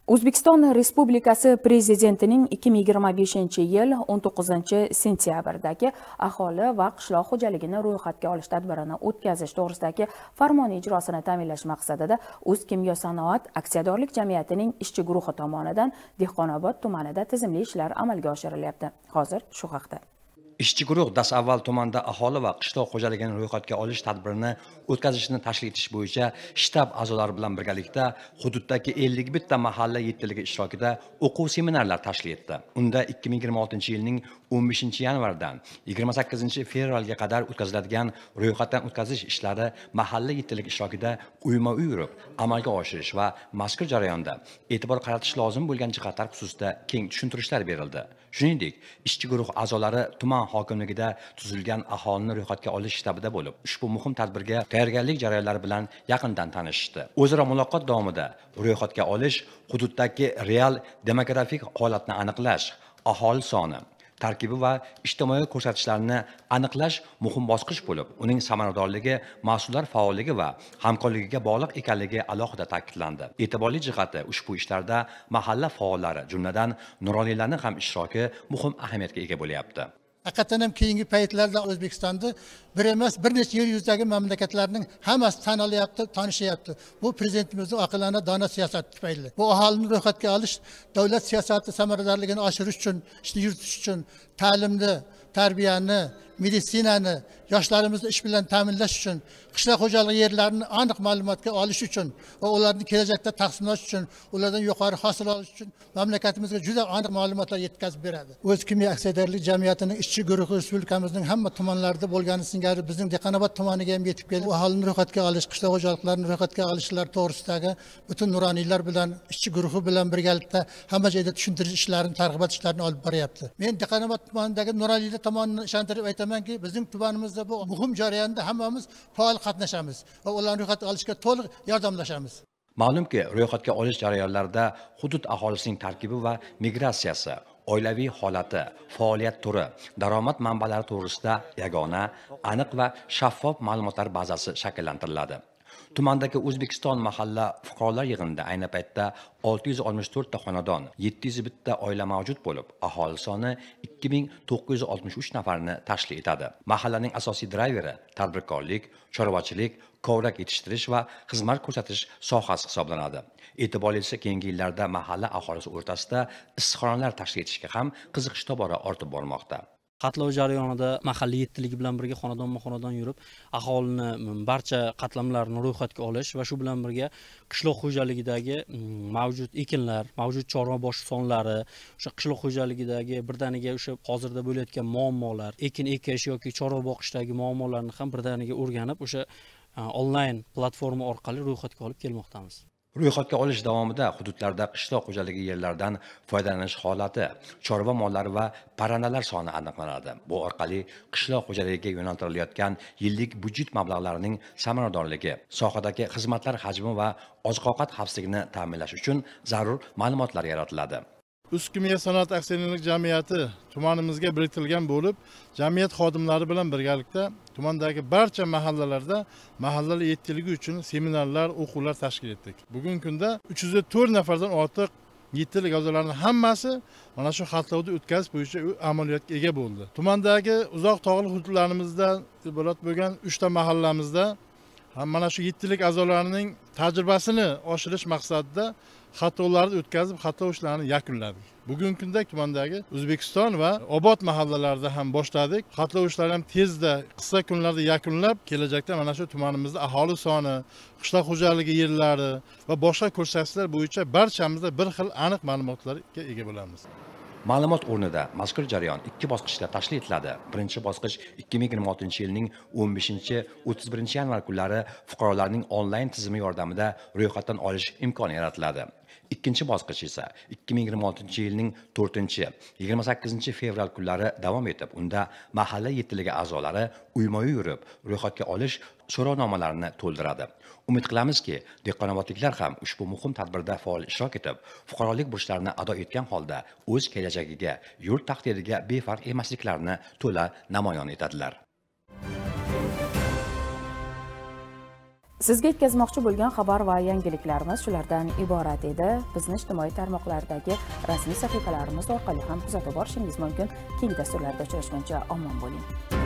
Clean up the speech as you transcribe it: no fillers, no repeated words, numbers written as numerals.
O'zbekiston Respublikasi Prezidentining 2025-yil 19-sentyabrdagi aholi va qishloq xo'jaligini ro'yxatga olish tadbirini o'tkazish to'g'risidagi farmon ijrosini ta'minlash maqsadida O'zkimyo-sanoat aksiyadorlik jamiyatining ishchi guruhi tomonidan Dehqonobod tumanida tizimli ishlar amalga oshirilyapti. Hozir shu haqda. Ishchi guruh dasavval tumanda aholi va qishloq xo'jaligini ro'yxatga olish tadbirini o'tkazishni tashkil etish bo'yicha shtab a'zolari bilan birgalikda hududdagi 51 ta mahalla yetkaziligi ishtirokida o'quv seminarlar tashkil etdi. Unda 2026-yilning 15-yanvardan 28-fevralga qadar o'tkaziladigan ro'yxatdan o'tkazish ishlari mahalla yetkaziligi ishtirokida uyma-uy yurib amalga oshirish va mazkur jarayonda e'tibor qaratish lozim bo'lgan jihatlar xususida keng tushuntirishlar berildi. Shuningdek, ishchi guruh a'zolari tuman hokimligida tuzilgan aholini ro'yxatga olish shtabida bo'lib, ushbu muhim tadbirga tayyorgarlik jarayonlari bilan yaqindan tanishishdi. O'zaro muloqot davomida ro'yxatga olish hududdagi real demografik holatni aniqlash, aholi soni, tarkibi va ijtimoiy ko'rsatkichlarni aniqlash muhim bosqich bo'lib, uning samaradorligi, mas'ullar faolligi va hamkorligiga bog'liq ekanligi alohida ta'kidlandi. E'tiborli jihati ushbu ishlarda mahalla faollari, jumladan nuroniylarning ham ishtiroki muhim ahamiyatga ega bo'lyapti. Haqiqatan ham keyingi paytlarda O'zbekistonda bir emas, bir necha yer yuzidagi mamlakatlarning hammasi tanilyapti, tanishyapti. Bu prezidentimizning aqlona dona siyosati tufayli. Bu aholini ro'yxatga olish davlat siyosati samaradorligini oshirish uchun, ishni yuritish uchun, ta'limni, tarbiyani, meditsinani, yoshlarimizni ish bilan ta'minlash uchun, qishloq xo'jaligi yerlarini aniq ma'lumotga olish uchun va ularni kelajakda taqsimlash uchun, ulardan yuqori hosil olish uchun mamlakatimizga juda aniq ma'lumotlar yetkazib beradi. O'zkimyo aksiyadorlik jamiyatining ishchi guruhi respublikamizning hamma tumanlarida bo'lgani singari bizning Dehqonobod tumaniga ham yetib keldi. Aholini ro'yxatga olish, qishloq xo'jaliklarini ro'yxatga olishlar to'g'risidagi butun nuroniylar bilan, ishchi guruhi bilan birgalikda hamma joyda tushuntirish ishlarini, targ'ibot ishlarini olib boryapti. Men Dehqonobod tumanidagi nuroniylar tomonidan ishontirib aytamanki, bizning tumanimizda bu muhim jarayonda hammamiz faol qatnashamiz va ularni ro'yxatga olishga to'liq yordamlashamiz. Ma'lumki, ro'yxatga olish jarayonlarida hudud aholisining tarkibi va migratsiyasi, oilaviy holati, faoliyat turi, daromad manbalari to'g'risida yagona, aniq va shaffof ma'lumotlar bazasi shakllantiriladi. Tumandagi O'zbekiston mahalla fuqarolar yig'inida ayni paytda 664 ta xonadon, 701 ta oila mavjud bo'lib, aholi soni 2963 nafarni tashkil etadi. Mahallaning asosiy drayveri tadbirkorlik, chorvachilik, kovrak yetishtirish va xizmat ko'rsatish sohasi hisoblanadi. E'tiborlisi, keyingi yillarda mahalla aholisi o'rtasida issiqxonalar tashkil etishga ham qiziqish tobora ortib bormoqda. Qatlov jarayonida mahalla yetkaziligi bilan birga xonadonma-xonadon yurib, aholini barcha qatlamlarini ro'yxatga olish va shu bilan birga qishloq xo'jaligidagi mavjud ekinlar, mavjud chorva bosh sonlari, o'sha qishloq xo'jaligidagi birdaniga o'sha hozirda bo'layotgan muammolar, ekin ekish yoki chorva boqishdagi muammolarni ham birdaniga o'rganib, o'sha onlayn platforma orqali ro'yxatga olib kelmoqdamiz. Ro'yxatga olish davomida hududlarda qishloq xo'jaligi yerlaridan foydalanish holati, chorva mollari va parrandalar soni aniqlanadi. Bu orqali qishloq xo'jaligiga yo'naltirilayotgan yillik byudjet mablag'larining samaradorligi, sohadagi xizmatlar hajmi va oziq-ovqat xavfsizligini ta'minlash uchun zarur ma'lumotlar yaratiladi. O'zkimyo-sanoat aksiyadorlik jamiyati tumanimizga biriktirilgan bo'lib, jamiyat xodimlari bilan birgalikda tumandagi barcha mahallalarda mahallalar yetkaziligi uchun seminarlar, o'quvlar tashkil etdik. Bugungi kunda 304 nafardan ortiq yetkazilgan a'zolarning hammasi mana shu xatlovni o'tkazish bo'yicha amaliyotga ega bo'ldi. Tumandagi uzoq tog'li hududlarimizda iborat bo'lgan 3 ta mahallamizda mana shu yetkazilgan a'zolarining tajribasini oshirish maqsadida xatlovlarni o'tkazib, xatlov ishlarini yakunladik. Bugungi kunda tumandagi O'zbekiston va Obod mahallalarida ham boshladik. Xatlov ishlarini ham tezda, qisqa kunlarda yakunlab, kelajakda mana shu tumanimizda aholi soni, qishloq xo'jaligi yerlari va boshqa ko'rsatkichlar bo'yicha barchamizda bir xil aniq ma'lumotlarga ega bo'lamiz. Ma'lumot o'rnida mazkur jarayon 2 bosqichda tashkil etiladi. Birinchi bosqich 2026-yilning 15-31 yanvar kunlari fuqarolarning onlayn tizimi yordamida ro'yxatdan olish imkoni yaratiladi. Ikkinchi bosqich esa 2026-yilning 4-28-fevral kunlari davom etib, unda mahalla yetkaziligi a'zolari uyma-uy yurib, ro'yxatga olish so'rovnomalarini to'ldiradi. Umid qilamizki, dehqonobodliklar ham ushbu muhim tadbirda faol ishtirok etib, fuqarolik burchlarini ado etgan holda o'z kelajagiga, yurt taqdiriga befarq emasliklarini to'la namoyon etadilar. Sizga yetkazmoqchi bo'lgan xabar va yangiliklarimiz shulardan iborat edi. Bizni ijtimoiy tarmoqlardagi rasmiy sahifalarimiz orqali ham kuzatib borishingiz mumkin. Keyingi dasturlarda uchrashguncha omon bo'ling.